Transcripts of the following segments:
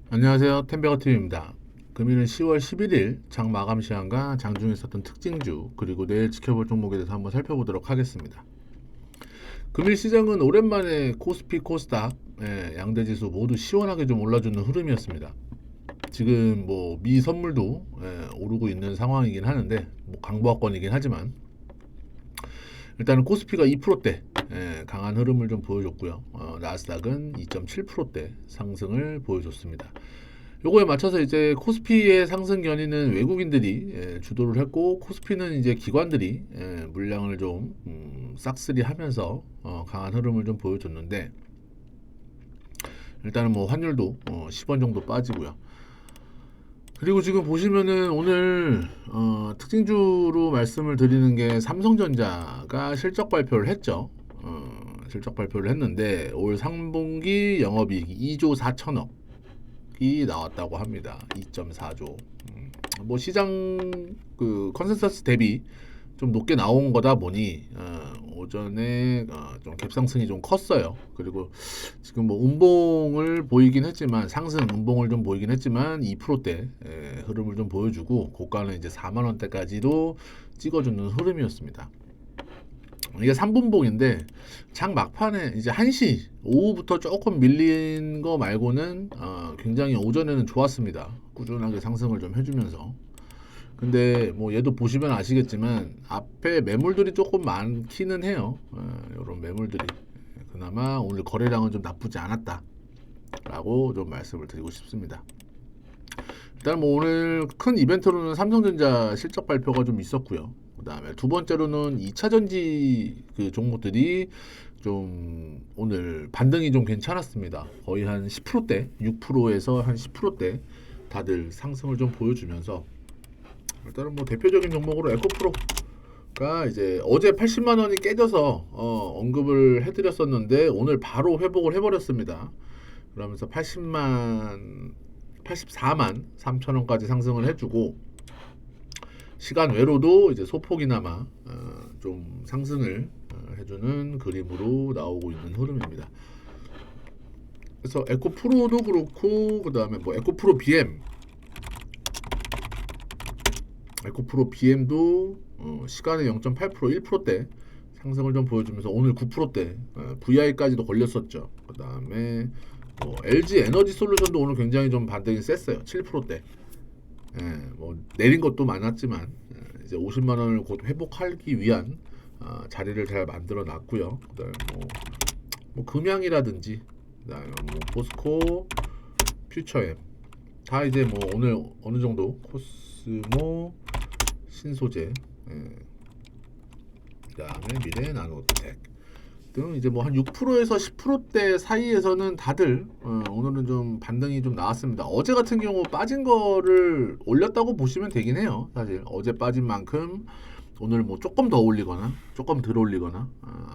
안녕하세요. 템베거TV입니다. 금일은 10월 11일 장 마감 시황과 장중에 있었던 특징주 그리고 내일 지켜볼 종목에 대해서 한번 살펴보도록 하겠습니다. 금일 시장은 오랜만에 코스피, 코스닥, 양대지수 모두 시원하게 좀 올라주는 흐름이었습니다. 지금 뭐 미 선물도 오르고 있는 상황이긴 하는데 뭐 강보합권이긴 하지만 일단은 코스피가 2%대 강한 흐름을 좀 보여줬고요. 나스닥은 2.7%대 상승을 보여줬습니다. 요거에 맞춰서 이제 코스피의 상승 견인은 외국인들이 주도를 했고 코스피는 이제 기관들이 물량을 좀 싹쓸이 하면서 강한 흐름을 좀 보여줬는데 일단은 뭐 환율도 10원 정도 빠지고요. 그리고 지금 보시면은 오늘 특징주로 말씀을 드리는 게 삼성전자가 실적 발표를 했죠. 실적 발표를 했는데 올 3분기 영업이익이 2조 4천억이 나왔다고 합니다. 2.4조. 뭐 시장 그 컨센서스 대비 좀 높게 나온 거다 보니 오전에 좀 갭상승이 좀 컸어요. 그리고 지금 뭐 운봉을 보이긴 했지만 상승 운봉을 좀 보이긴 했지만 2%대 흐름을 좀 보여주고 고가는 이제 4만 원대까지도 찍어주는 흐름이었습니다. 이게 3분봉인데 장 막판에 이제 1시 오후부터 조금 밀린 거 말고는 굉장히 오전에는 좋았습니다. 꾸준하게 상승을 좀 해주면서 근데 뭐 얘도 보시면 아시겠지만 앞에 매물들이 조금 많기는 해요. 이런 매물들이 그나마 오늘 거래량은 좀 나쁘지 않았다라고 좀 말씀을 드리고 싶습니다. 일단 뭐 오늘 큰 이벤트로는 삼성전자 실적 발표가 좀 있었고요. 그다음에 두 번째로는 2차 전지 그 종목들이 좀 오늘 반등이 좀 괜찮았습니다. 거의 한 10%대, 6%에서 한 10%대 다들 상승을 좀 보여주면서 일단은 뭐 대표적인 종목으로 에코프로가 이제 어제 80만 원이 깨져서 언급을 해드렸었는데 오늘 바로 회복을 해버렸습니다. 그러면서 84만 3천 원까지 상승을 해주고 시간 외로도 이제 소폭이나마 좀 상승을 해주는 그림으로 나오고 있는 흐름입니다. 그래서 에코프로도 그렇고 그 다음에 뭐 에코프로 BM도 시간에 0.8% 1%대 상승을 좀 보여주면서 오늘 9%대 VI까지도 걸렸었죠. 그 다음에 뭐 LG 에너지 솔루션도 오늘 굉장히 좀 반등이 셌어요. 7%대. 뭐 내린 것도 많았지만 이제 50만 원을 곧 회복하기 위한 자리를 잘 만들어 놨고요. 그다음에 뭐 금양이라든지 그다음에 뭐 포스코, 퓨처엠 다 이제 뭐 오늘 어느 정도 코스모, 신소재, 그다음에 미래 나노텍 등 이제 뭐 한 6%에서 10%대 사이에서는 다들 오늘은 좀 반등이 좀 나왔습니다. 어제 같은 경우 빠진 거를 올렸다고 보시면 되긴 해요. 사실 어제 빠진 만큼 오늘 뭐 조금 더 올리거나 조금 덜 올리거나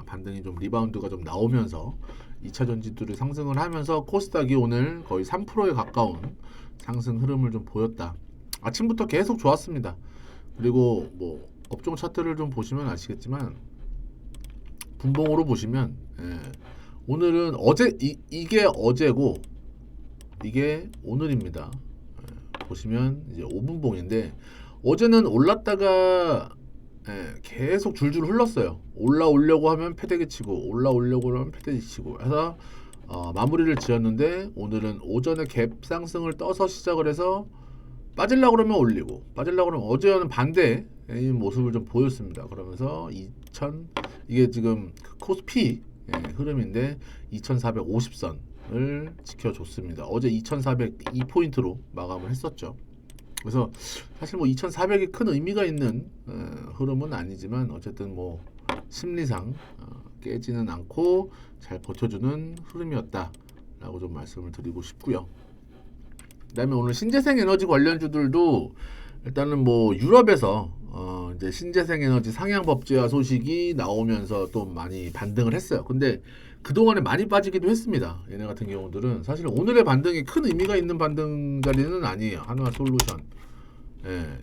반등이 좀 리바운드가 좀 나오면서 2차 전지들이 상승을 하면서 코스닥이 오늘 거의 3%에 가까운 상승 흐름을 좀 보였다. 아침부터 계속 좋았습니다. 그리고 뭐 업종 차트를 좀 보시면 아시겠지만 분봉으로 보시면 오늘은 이게 어제고 이게 오늘입니다. 보시면 이제 5분봉인데 어제는 올랐다가 계속 줄줄 흘렀어요. 올라오려고 하면 패대기 치고 올라오려고 하면 패대기 치고 해서 마무리를 지었는데 오늘은 오전에 갭 상승을 떠서 시작을 해서 빠질라 그러면 올리고 빠질라 그러면 어제와는 반대의 모습을 좀 보였습니다. 그러면서 이게 지금 코스피 흐름인데 2450선을 지켜줬습니다. 어제 2402포인트로 마감을 했었죠. 그래서 사실 뭐 2400이 큰 의미가 있는 흐름은 아니지만 어쨌든 뭐 심리상 깨지는 않고 잘 버텨주는 흐름이었다라고 좀 말씀을 드리고 싶고요. 그다음에 오늘 신재생 에너지 관련주들도 일단은 뭐 유럽에서 이제 신재생 에너지 상향 법제화 소식이 나오면서 또 많이 반등을 했어요. 근데 그동안에 많이 빠지기도 했습니다. 얘네 같은 경우들은 사실 오늘의 반등이 큰 의미가 있는 반등 자리는 아니에요. 한화 솔루션.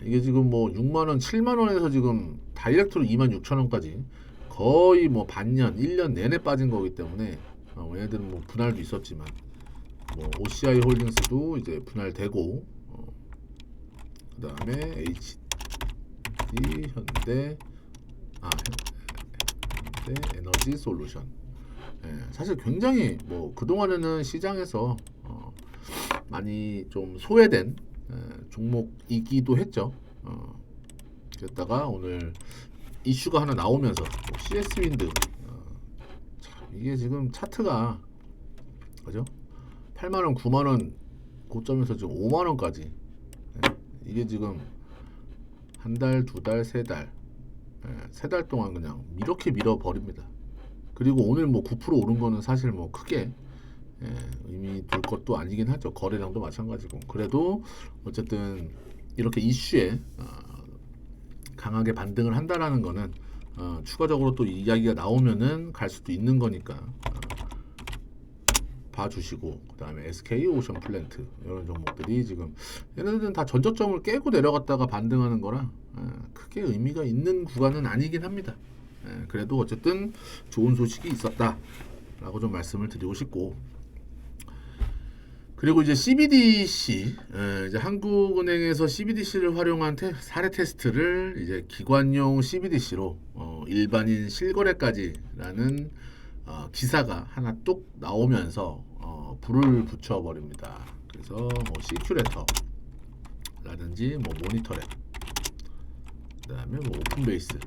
이게 지금 뭐 6만 원, 7만 원에서 지금 다이렉트로 2만 6천 원까지 거의 뭐 반년, 1년 내내 빠진 거기 때문에 얘네들은 뭐 분할도 있었지만 뭐 OCI 홀딩스도 이제 분할되고, 그다음에 HD 현대 현대 에너지 솔루션. 사실 굉장히 뭐 그동안에는 시장에서 많이 좀 소외된 종목이기도 했죠. 그랬다가 오늘 이슈가 하나 나오면서 CS 윈드, 이게 지금 차트가 그죠? 8만 원, 9만 원 고점에서 지금 5만 원까지, 이게 지금 한 달, 두 달, 세 달, 세 달 동안 그냥 이렇게 밀어버립니다. 그리고 오늘 뭐 9% 오른 거는 사실 뭐 크게 의미 둘 것도 아니긴 하죠. 거래량도 마찬가지고. 그래도 어쨌든 이렇게 이슈에 강하게 반등을 한다라는 거는 추가적으로 또 이야기가 나오면은 갈 수도 있는 거니까 봐주시고, 그 다음에 SK 오션 플랜트 이런 종목들이 지금 얘네들은 다 전저점을 깨고 내려갔다가 반등하는 거라 크게 의미가 있는 구간은 아니긴 합니다. 그래도 어쨌든 좋은 소식이 있었다라고 좀 말씀을 드리고 싶고, 그리고 이제 CBDC, 이제 한국은행에서 CBDC를 활용한 사례 테스트를 이제 기관용 CBDC로 일반인 실거래까지라는 기사가 하나 뚝 나오면서 불을 붙여버립니다. 그래서 뭐 시큐레터라든지 뭐 모니터랩, 그다음에 뭐 오픈베이스,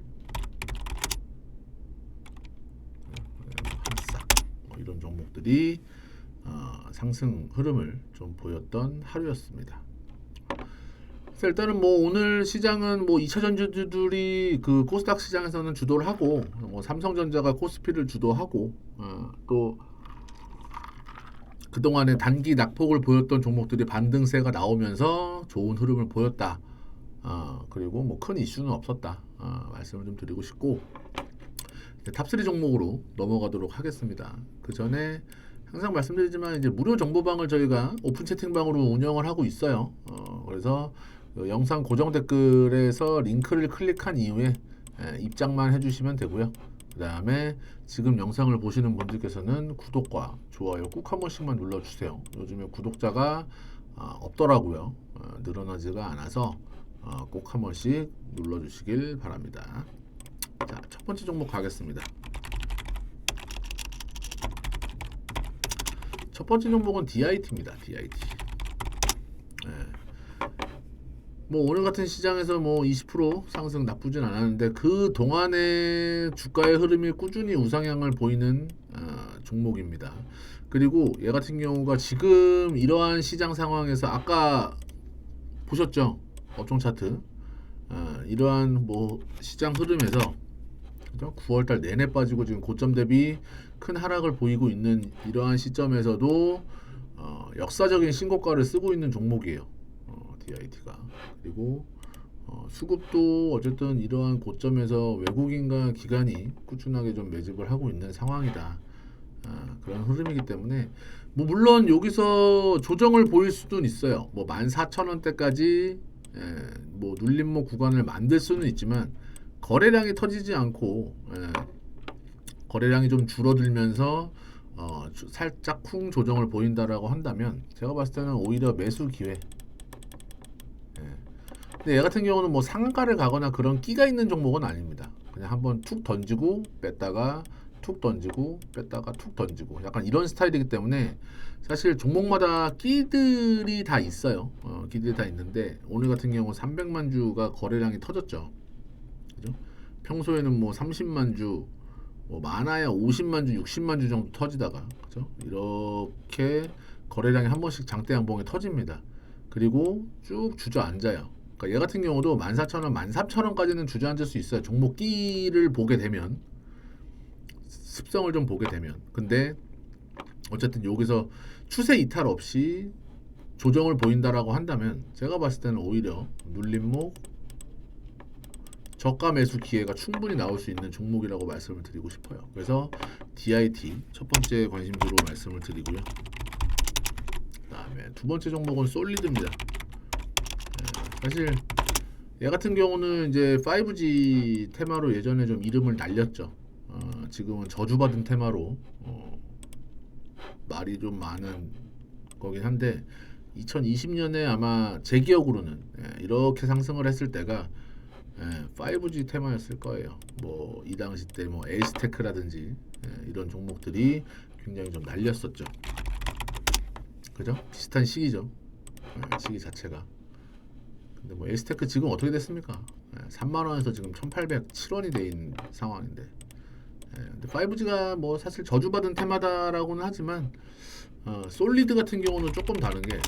한싹 뭐 이런 종목들이 상승 흐름을 좀 보였던 하루였습니다. 그래서 일단은 뭐 오늘 시장은 뭐 2차 전지들이 그 코스닥 시장에서는 주도를 하고, 뭐 삼성전자가 코스피를 주도하고, 또 그동안에 단기 낙폭을 보였던 종목들이 반등세가 나오면서 좋은 흐름을 보였다. 그리고 뭐 큰 이슈는 없었다. 말씀을 좀 드리고 싶고, 탑3 종목으로 넘어가도록 하겠습니다. 그 전에 항상 말씀드리지만 이제 무료 정보방을 저희가 오픈 채팅방으로 운영을 하고 있어요. 그래서 영상 고정 댓글에서 링크를 클릭한 이후에 입장만 해주시면 되고요. 그 다음에 지금 영상을 보시는 분들께서는 구독과 좋아요 꼭 한 번씩만 눌러주세요. 요즘에 구독자가 없더라고요. 늘어나지가 않아서 꼭 한 번씩 눌러주시길 바랍니다. 자, 첫 번째 종목 가겠습니다. 첫 번째 종목은 DIT입니다. DIT. 뭐 오늘 같은 시장에서 뭐 20% 상승 나쁘진 않았는데 그 동안의 주가의 흐름이 꾸준히 우상향을 보이는 종목입니다. 그리고 얘 같은 경우가 지금 이러한 시장 상황에서 아까 보셨죠? 업종 차트. 이러한 뭐 시장 흐름에서 9월달 내내 빠지고 지금 고점 대비 큰 하락을 보이고 있는 이러한 시점에서도 역사적인 신고가를 쓰고 있는 종목이에요. DIT가. 그리고 수급도 어쨌든 이러한 고점에서 외국인과 기관이 꾸준하게 좀 매집을 하고 있는 상황이다. 그런 흐름이기 때문에 뭐 물론 여기서 조정을 보일 수도 있어요. 뭐 14,000원대까지 뭐 눌림목 구간을 만들 수는 있지만 거래량이 터지지 않고 거래량이 좀 줄어들면서 살짝 쿵 조정을 보인다라고 한다면 제가 봤을 때는 오히려 매수 기회. 근데 얘 같은 경우는 뭐 상한가를 가거나 그런 끼가 있는 종목은 아닙니다. 그냥 한번 툭 던지고 뺐다가 툭 던지고 뺐다가 툭 던지고 약간 이런 스타일이기 때문에 사실 종목마다 끼들이 다 있어요. 끼들이 다 있는데 오늘 같은 경우 300만 주가 거래량이 터졌죠. 그죠? 평소에는 뭐 30만 주, 뭐 많아야 50만 주, 60만 주 정도 터지다가 그죠? 이렇게 거래량이 한 번씩 장대 양봉에 터집니다. 그리고 쭉 주저앉아요. 그러니까 얘 같은 경우도 14,000원, 13,000원까지는 주저앉을 수 있어요. 종목 끼를 보게 되면, 습성을 좀 보게 되면. 근데 어쨌든 여기서 추세 이탈 없이 조정을 보인다라고 한다면 제가 봤을 때는 오히려 눌림목 저가 매수 기회가 충분히 나올 수 있는 종목이라고 말씀을 드리고 싶어요. 그래서 DIT 첫 번째 관심주로 말씀을 드리고요. 그다음에 두 번째 종목은 솔리드입니다. 사실 얘 같은 경우는 이제 5G 테마로 예전에 좀 이름을 날렸죠. 지금은 저주받은 테마로 말이 좀 많은 거긴 한데 2020년에 아마 제 기억으로는 이렇게 상승을 했을 때가 5G 테마였을 거예요. 뭐 이 당시 때 뭐 에이스테크라든지 이런 종목들이 굉장히 좀 날렸었죠. 그죠? 비슷한 시기죠. 시기 자체가. 근데 뭐 에이스테크 지금 어떻게 됐습니까? 3만 원에서 지금 1,807원이 돼 있는 상황인데. 근데 5G가 뭐 사실 저주받은 테마다라고는 하지만 솔리드 같은 경우는 조금 다른 게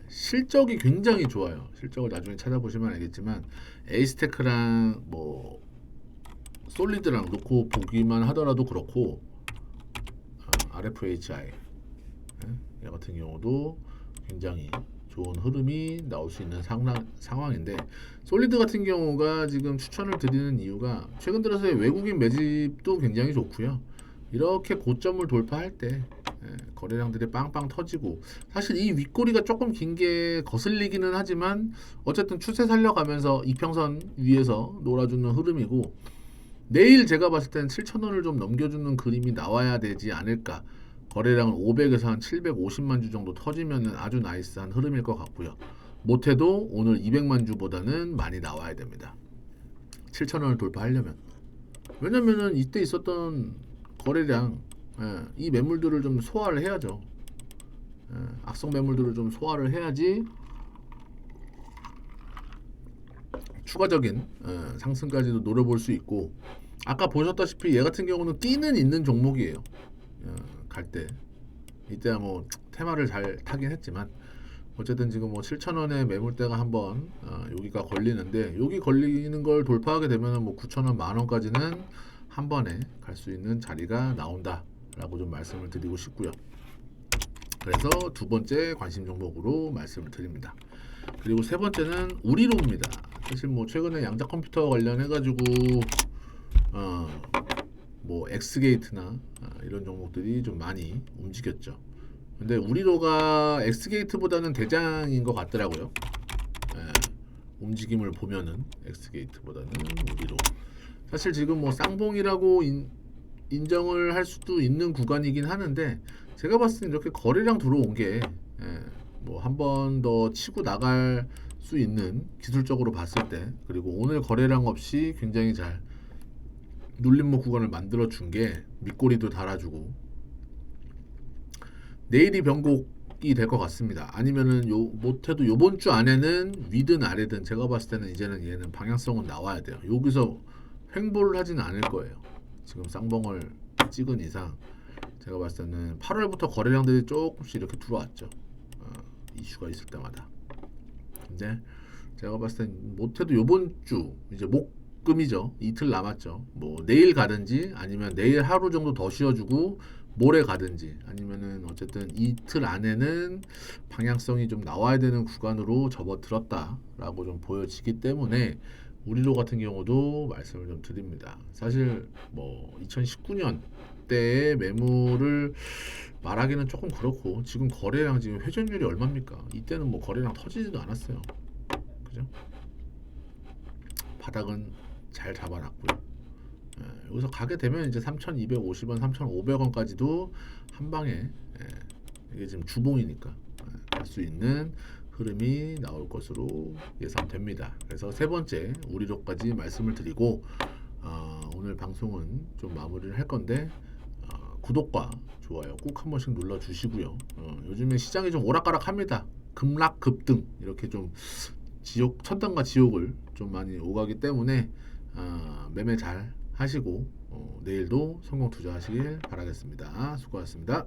실적이 굉장히 좋아요. 실적을 나중에 찾아보시면 알겠지만 에이스테크랑 뭐 솔리드랑 놓고 보기만 하더라도 그렇고 RFHI 얘 같은 경우도 굉장히 좋은 흐름이 나올 수 있는 상황인데 솔리드 같은 경우가 지금 추천을 드리는 이유가 최근 들어서의 외국인 매집도 굉장히 좋고요. 이렇게 고점을 돌파할 때 거래량들이 빵빵 터지고 사실 이 윗꼬리가 조금 긴 게 거슬리기는 하지만 어쨌든 추세 살려가면서 이평선 위에서 놀아주는 흐름이고 내일 제가 봤을 때는 7,000원을 좀 넘겨주는 그림이 나와야 되지 않을까. 거래량은 500에서 한 750만 주 정도 터지면 아주 나이스한 흐름일 것 같고요. 못해도 오늘 200만 주보다는 많이 나와야 됩니다. 7,000원을 돌파하려면. 왜냐면은 이때 있었던 거래량 이 매물들을 좀 소화를 해야죠. 악성 매물들을 좀 소화를 해야지 추가적인 상승까지도 노려볼 수 있고 아까 보셨다시피 얘 같은 경우는 끼는 있는 종목이에요. 갈 때 이때야 뭐 테마를 잘 타긴 했지만 어쨌든 지금 뭐 7,000원의 매물대가 한번 여기가 걸리는데 여기 걸리는 걸 돌파하게 되면 뭐 9,000원, 만원까지는 한 번에 갈 수 있는 자리가 나온다라고 좀 말씀을 드리고 싶고요. 그래서 두 번째 관심 종목으로 말씀을 드립니다. 그리고 세 번째는 우리로입니다. 사실 뭐 최근에 양자 컴퓨터 관련해 가지고 뭐 엑스게이트나 이런 종목들이 좀 많이 움직였죠. 근데 우리로가 엑스게이트보다는 대장인 것 같더라고요. 움직임을 보면은 엑스게이트보다는 우리로. 사실 지금 뭐 쌍봉이라고 인정을 할 수도 있는 구간이긴 하는데 제가 봤을 때 이렇게 거래량 들어온 게 뭐 한 번 더 치고 나갈 수 있는 기술적으로 봤을 때 그리고 오늘 거래량 없이 굉장히 잘 눌림목 구간을 만들어 준 게 밑꼬리도 달아주고 내일이 변곡이 될 것 같습니다. 아니면은 못해도 요번 주 안에는 위든 아래든 제가 봤을 때는 이제는 얘는 방향성은 나와야 돼요. 여기서 횡보를 하지는 않을 거예요. 지금 쌍봉을 찍은 이상 제가 봤을 때는 8월부터 거래량들이 조금씩 이렇게 들어왔죠. 이슈가 있을 때마다. 근데 제가 봤을 땐 못해도 요번 주 이제 목금이죠. 이틀 남았죠. 뭐 내일 가든지 아니면 내일 하루 정도 더 쉬어주고 모레 가든지 아니면은 어쨌든 이틀 안에는 방향성이 좀 나와야 되는 구간으로 접어들었다라고 좀 보여지기 때문에 우리로 같은 경우도 말씀을 좀 드립니다. 사실 뭐 2019년 때의 매물을 말하기는 조금 그렇고 지금 거래량 지금 회전율이 얼마입니까? 이때는 뭐 거래량 터지지도 않았어요. 그죠? 바닥은 잘 잡아놨고요. 여기서 가게 되면 이제 3,250원, 3,500원까지도 한 방에 이게 지금 주봉이니까 갈 수 있는 흐름이 나올 것으로 예상됩니다. 그래서 세 번째 우리로까지 말씀을 드리고 오늘 방송은 좀 마무리를 할 건데 구독과 좋아요 꼭 한 번씩 눌러 주시고요. 요즘에 시장이 좀 오락가락합니다. 급락 급등 이렇게 좀 지옥 천당과 지옥을 좀 많이 오가기 때문에 매매 잘 하시고 내일도 성공 투자하시길 바라겠습니다. 수고하셨습니다.